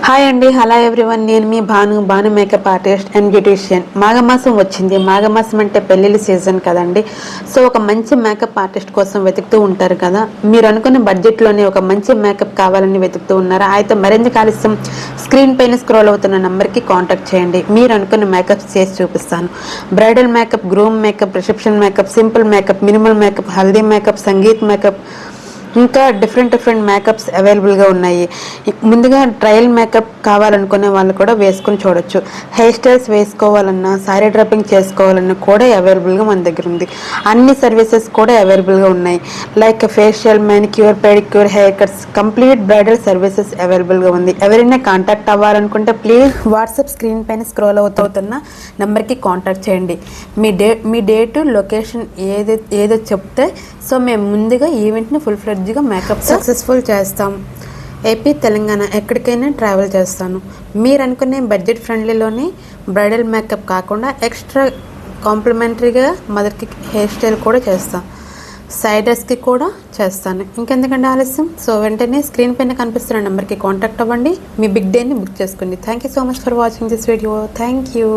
Hi అండి, hello everyone. నేను మీ Bhanu makeup artist and beautician. మాఘమాసం వచ్చింది. మాఘమాసం అంటే పెళ్ళిళ్ళ సీజన్ కదండి. సో ఒక మంచి మేకప్ ఆర్టిస్ట్ కోసం వెతుకుతూ ఉంటారు కదా. మీరు అనుకున్న బడ్జెట్లోనే ఒక మంచి మేకప్ కావాలని వెతుకుతూ ఉన్నారా? అయితే మరింత ఆలస్యం స్క్రీన్ పైన స్క్రోల్ అవుతున్న నెంబర్కి కాంటాక్ట్ చేయండి. మీరు అనుకున్న మేకప్ చేసి చూపిస్తాను. Bridal makeup, groom makeup, reception makeup, simple makeup, minimal makeup, haldi makeup, sangeet makeup, ఇంకా డిఫరెంట్ మేకప్స్ అవైలబుల్గా ఉన్నాయి. ముందుగా ట్రయల్ మేకప్ కావాలనుకునే వాళ్ళు కూడా వేసుకొని చూడొచ్చు. హెయిర్ స్టైల్స్ వేసుకోవాలన్నా, సారీ డ్రాపింగ్ చేసుకోవాలన్నా కూడా అవైలబుల్గా మన దగ్గర ఉంది. అన్ని సర్వీసెస్ కూడా అవైలబుల్గా ఉన్నాయి. Like facial, manicure, pedicure, hair cuts, complete bridal services అవైలబుల్గా ఉంది. ఎవరైనా కాంటాక్ట్ అవ్వాలనుకుంటే ప్లీజ్ వాట్సాప్ స్క్రీన్ పైన స్క్రోల్ అవుతున్న నెంబర్కి కాంటాక్ట్ చేయండి. మీ డేటు, లొకేషన్ ఏదో చెప్తే సో మేము ముందుగా ఈవెంట్ని ఫుల్ ఫ్లెడ్జ్గా మేకప్ సక్సెస్ఫుల్ చేస్తాం. ఏపీ, తెలంగాణ ఎక్కడికైనా ట్రావెల్ చేస్తాను. మీరు అనుకునే బడ్జెట్ ఫ్రెండ్లీలోనే బ్రైడల్ మేకప్ కాకుండా ఎక్స్ట్రా కాంప్లిమెంటరీగా మదర్కి హెయిర్ స్టైల్ కూడా చేస్తాను. సైడర్స్కి కూడా చేస్తాను. ఇంకెందుకంటే ఆలస్యం, సో వెంటనే స్క్రీన్ పైన కనిపిస్తున్న నెంబర్కి కాంటాక్ట్ అవ్వండి. మీ బిగ్ డేని బుక్ చేసుకోండి. Thank you so much for watching this video. Thank you.